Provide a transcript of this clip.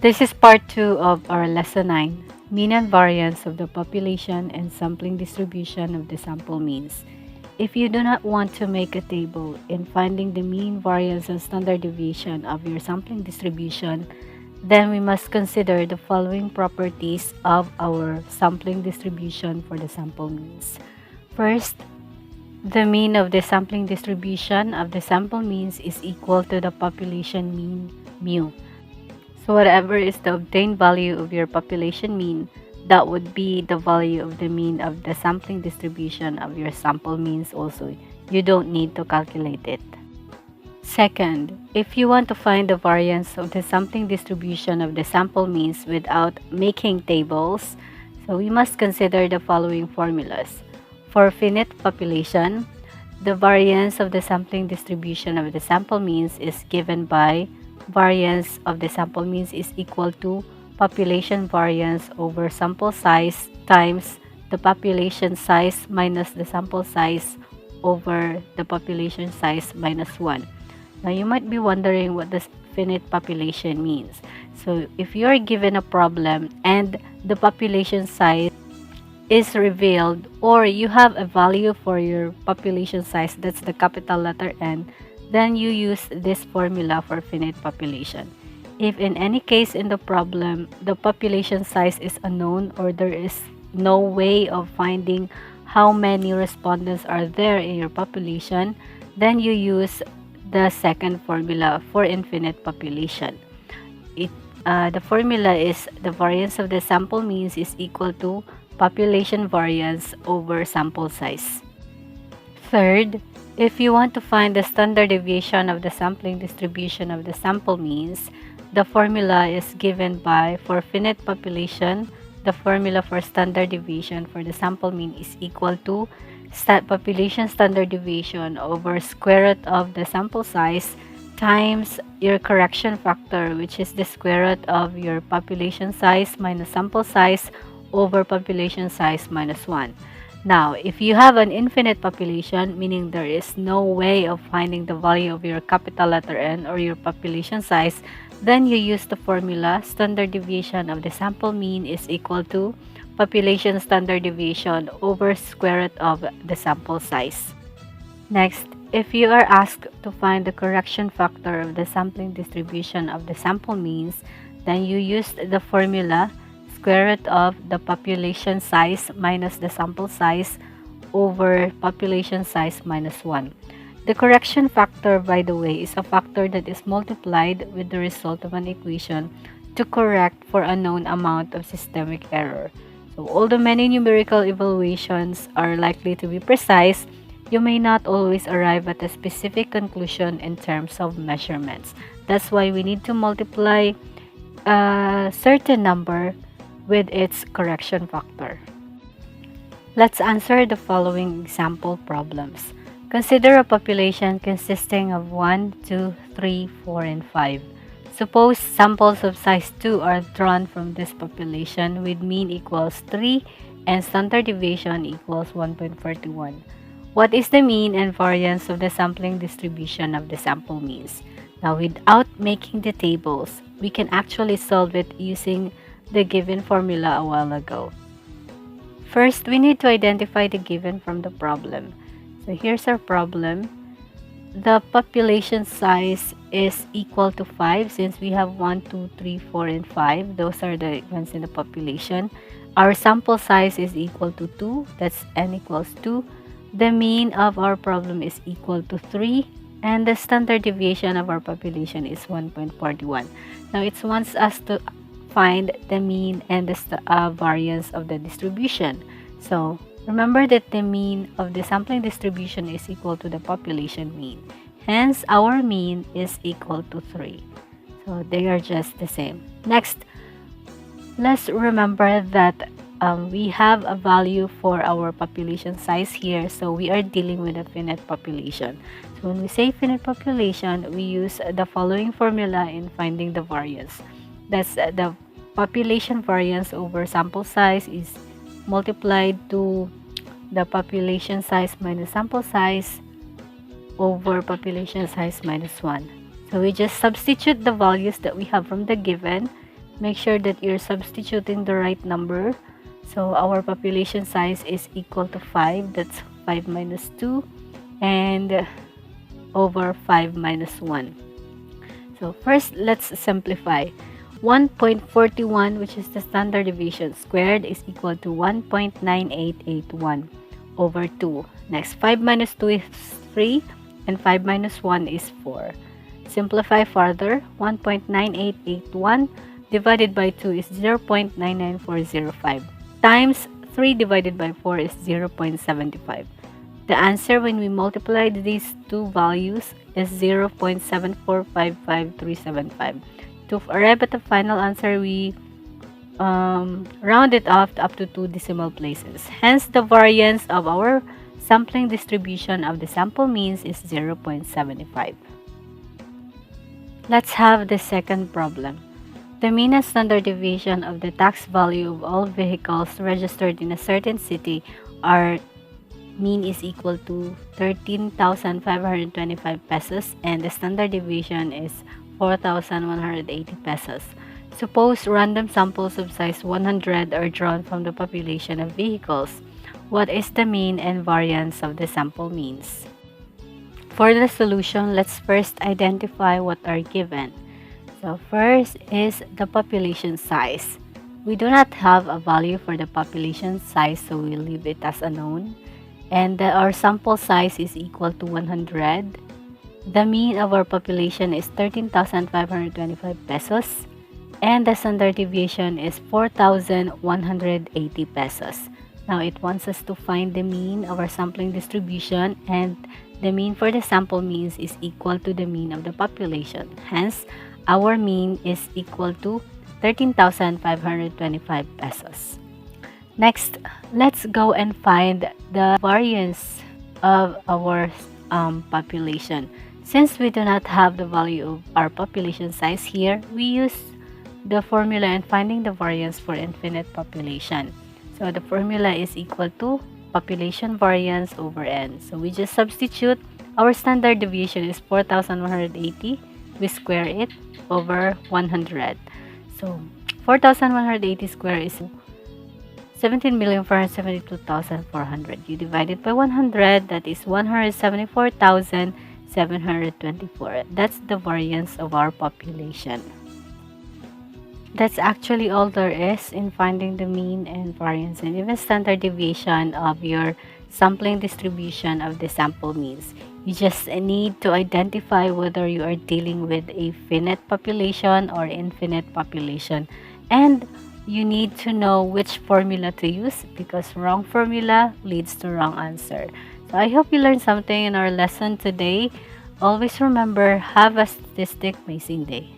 This is part 2 of our lesson 9, mean and variance of the population and sampling distribution of the sample means. If you do not want to make a table in finding the mean, variance, and standard deviation of your sampling distribution, then we must consider the following properties of our sampling distribution for the sample means. First, the mean of the sampling distribution of the sample means is equal to the population mean mu. So whatever is the obtained value of your population mean, that would be the value of the mean of the sampling distribution of your sample means also. You don't need to calculate it. Second, if you want to find the variance of the sampling distribution of the sample means without making tables, so we must consider the following formulas. For finite population, the variance of the sampling distribution of the sample means is given by variance of the sample means is equal to population variance over sample size times the population size minus the sample size over the population size minus 1. Now you might be wondering what this finite population means. So if you are given a problem and the population size is revealed, or you have a value for your population size, that's the capital letter N, then you use this formula for finite population. If in any case in the problem, the population size is unknown or there is no way of finding how many respondents are there in your population, then you use the second formula for infinite population. The formula is the variance of the sample means is equal to population variance over sample size. Third, if you want to find the standard deviation of the sampling distribution of the sample means, the formula is given by, for finite population, the formula for standard deviation for the sample mean is equal to population standard deviation over square root of the sample size times your correction factor, which is the square root of your population size minus sample size over population size minus 1. Now, if you have an infinite population, meaning there is no way of finding the value of your capital letter N or your population size, then you use the formula standard deviation of the sample mean is equal to population standard deviation over square root of the sample size. Next, if you are asked to find the correction factor of the sampling distribution of the sample means, then you use the formula square root of the population size minus the sample size over population size minus 1. The correction factor, by the way, is a factor that is multiplied with the result of an equation to correct for a known amount of systemic error. So although many numerical evaluations are likely to be precise, you may not always arrive at a specific conclusion in terms of measurements. That's why we need to multiply a certain number with its correction factor. Let's answer the following example problems. Consider a population consisting of 1, 2, 3, 4, and 5. Suppose samples of size 2 are drawn from this population with mean equals 3 and standard deviation equals 1.41. What is the mean and variance of the sampling distribution of the sample means? Now, without making the tables, we can actually solve it using the given formula a while ago. First, we need to identify the given from the problem. So here's our problem. The population size is equal to 5 since we have 1, 2, 3, 4, and 5. Those are the ones in the population. Our sample size is equal to 2. That's n equals 2. The mean of our problem is equal to 3. And the standard deviation of our population is 1.41. Now, it wants us to find the mean and the variance of the distribution. So remember that the mean of the sampling distribution is equal to the population mean. Hence, our mean is equal to 3. So they are just the same. Next, let's remember that we have a value for our population size here. So we are dealing with a finite population. So when we say finite population, we use the following formula in finding the variance. That's the population variance over sample size is multiplied to the population size minus sample size over population size minus 1. So we just substitute the values that we have from the given make sure that you're substituting the right number. So our population size is equal to 5. That's 5 minus 2. And over 5 minus 1. So first, let's simplify. 1.41, which is the standard deviation squared, is equal to 1.9881 over 2. Next, 5 minus 2 is 3, and 5 minus 1 is 4. Simplify further. 1.9881 divided by 2 is 0.99405 times 3 divided by 4 is 0.75. The answer when we multiply these two values is 0.7455375. To arrive at the final answer, we round it off up to 2 decimal places. Hence, the variance of our sampling distribution of the sample means is 0.75. Let's have the second problem. The mean and standard deviation of the tax value of all vehicles registered in a certain city are mean is equal to 13,525 pesos and the standard deviation is 4,180 pesos. Suppose random samples of size 100 are drawn from the population of vehicles. What is the mean and variance of the sample means? For the solution, let's first identify what are given. So first is the population size. We do not have a value for the population size, so we'll leave it as unknown. And our sample size is equal to 100. The mean of our population is 13,525 pesos. And the standard deviation is 4,180 pesos. Now, it wants us to find the mean of our sampling distribution, and the mean for the sample means is equal to the mean of the population. Hence, our mean is equal to 13,525 pesos. Next, let's go and find the variance of our population. Since we do not have the value of our population size here, we use the formula in finding the variance for infinite population. So the formula is equal to population variance over n. So we just substitute. Our standard deviation is 4,180. We square it over 100. So 4,180 square is 17,472,400. You divide it by 100, that is 174,724. That's the variance of our population. That's actually all there is in finding the mean and variance and even standard deviation of your sampling distribution of the sample means. You just need to identify whether you are dealing with a finite population or infinite population, and you need to know which formula to use because wrong formula leads to wrong answer. So I hope you learned something in our lesson today. Always remember, have a statistic amazing day.